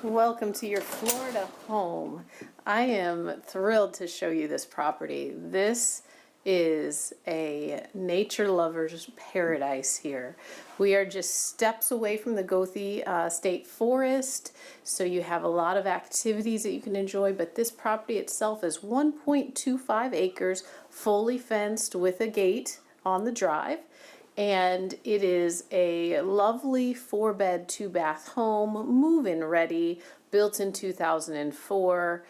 Welcome to your Florida home. I am thrilled to show you this property. This is a nature lover's paradise here. We are just steps away from the Gothi State Forest, so you have a lot of activities that you can enjoy, but this property itself is 1.25 acres, fully fenced with a gate on the drive. And it is a lovely 4-bed, 2-bath home, move-in ready, built in 2004.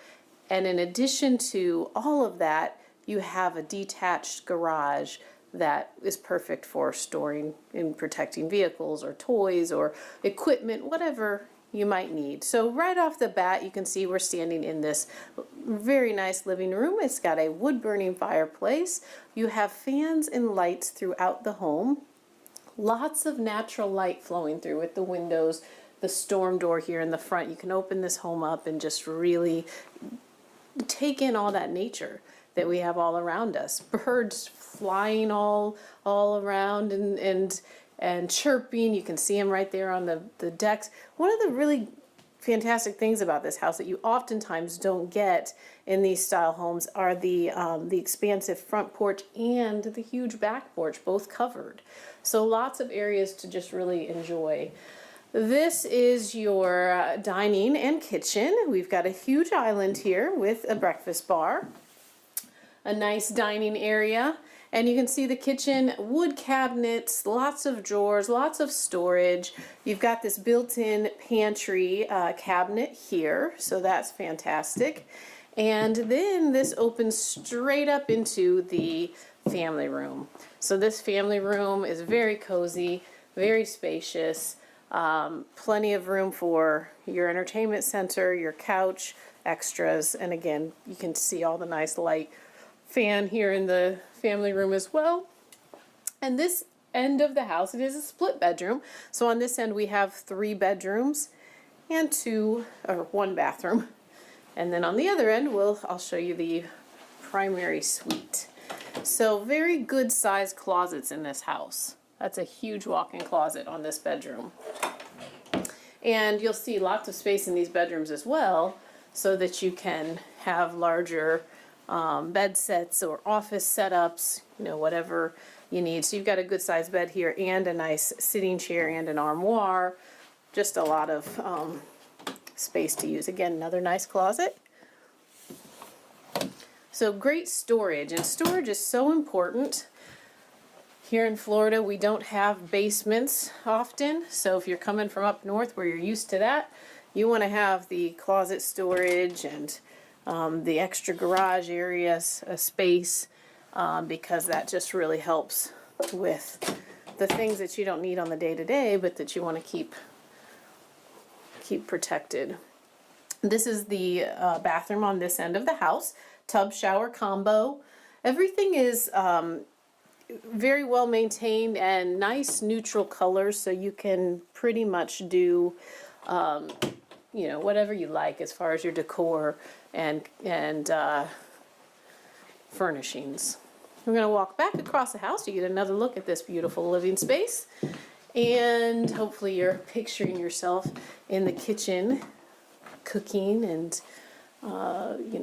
And in addition to all of that, you have a detached garage that is perfect for storing and protecting vehicles or toys or equipment, whatever you might need. So right off the bat, you can see we're standing in this very nice living room. It's got a wood-burning fireplace. You have fans and lights throughout the home. Lots of natural light flowing through with the windows, the storm door here in the front. You can open this home up and just really take in all that nature that we have all around us. Birds flying all around and chirping. You can see them right there on the decks. One of the really fantastic things about this house that you oftentimes don't get in these style homes are the expansive front porch and the huge back porch, both covered. So lots of areas to just really enjoy. This is your dining and kitchen. We've got a huge island here with a breakfast bar, a nice dining area, and you can see the kitchen, wood cabinets, lots of drawers, lots of storage. You've got this built-in pantry cabinet here, so that's fantastic. And then this opens straight up into the family room. So this family room is very cozy, very spacious, plenty of room for your entertainment center, your couch, extras, and again, you can see all the nice light fan here in the family room as well. And this end of the house, it is a split bedroom. So on this end we have 3 bedrooms and 1 bathroom. And then on the other end, I'll show you the primary suite. So very good sized closets in this house. That's a huge walk-in closet on this bedroom. And you'll see lots of space in these bedrooms as well, so that you can have larger bed sets or office setups, whatever you need. So you've got a good sized bed here and a nice sitting chair and an armoire. Just a lot of space to use. Again, another nice closet. So great storage, and storage is so important. Here in Florida, we don't have basements often, so if you're coming from up north where you're used to that, you want to have the closet storage and the extra garage area space, because that just really helps with the things that you don't need on the day-to-day, but that you want to keep protected. This is the bathroom on this end of the house. Tub shower combo. Everything is very well maintained and nice neutral colors, so you can pretty much do whatever you like as far as your decor and furnishings. We're going to walk back across the house to get another look at this beautiful living space, and hopefully you're picturing yourself in the kitchen cooking and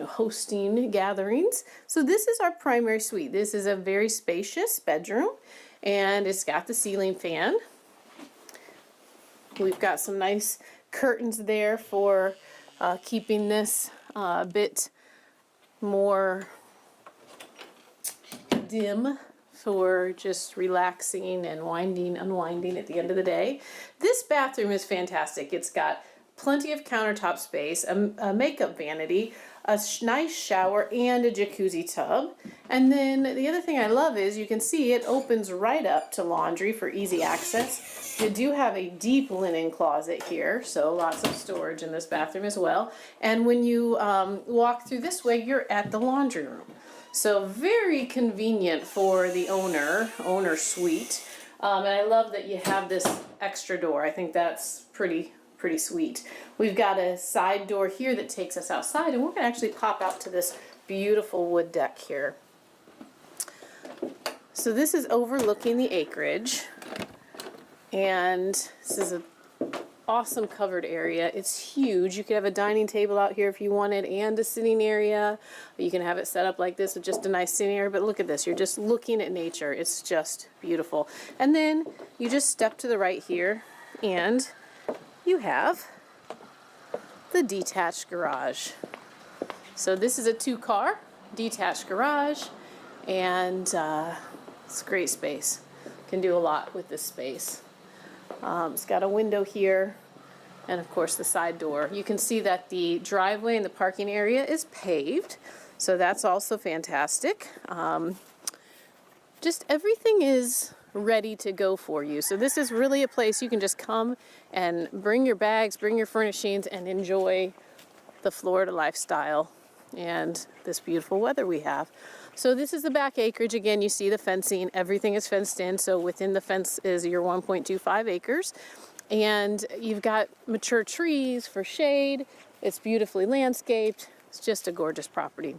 hosting gatherings. So this is our primary suite. This is a very spacious bedroom, and it's got the ceiling fan. We've got some nice curtains there for keeping this a bit more dim for just relaxing and unwinding at the end of the day. This bathroom is fantastic. It's got plenty of countertop space, a makeup vanity, a nice shower, and a jacuzzi tub. And then the other thing I love is you can see it opens right up to laundry for easy access. You do have a deep linen closet here, so lots of storage in this bathroom as well. And when you walk through this way, you're at the laundry room. So very convenient for the owner suite. And I love that you have this extra door. I think that's pretty sweet. We've got a side door here that takes us outside, and we're going to actually pop out to this beautiful wood deck here. So this is overlooking the acreage, and this is awesome covered area. It's huge. You could have a dining table out here if you wanted and a sitting area. You can have it set up like this with just a nice sitting area, but look at this. You're just looking at nature. It's just beautiful. And then you just step to the right here and you have the detached garage. So this is a 2-car detached garage, and it's a great space. Can do a lot with this space. It's got a window here, and of course the side door. You can see that the driveway and the parking area is paved, so that's also fantastic. Just everything is ready to go for you. So this is really a place you can just come and bring your bags, bring your furnishings, and enjoy the Florida lifestyle and this beautiful weather we have. So this is the back acreage. Again, you see the fencing. Everything is fenced in. So within the fence is your 1.25 acres. And you've got mature trees for shade. It's beautifully landscaped. It's just a gorgeous property.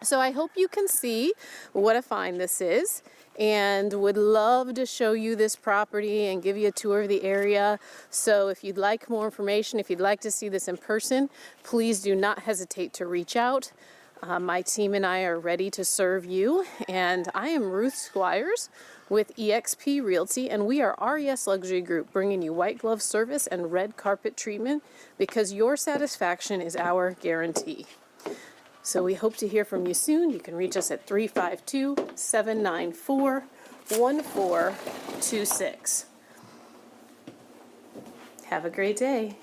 So I hope you can see what a find this is, and would love to show you this property and give you a tour of the area. So if you'd like more information, if you'd like to see this in person, please do not hesitate to reach out. My team and I are ready to serve you. And I am Ruth Squires with eXp Realty, and we are RES Luxury Group, bringing you white glove service and red carpet treatment, because your satisfaction is our guarantee. So we hope to hear from you soon. You can reach us at 352-794-1426. Have a great day.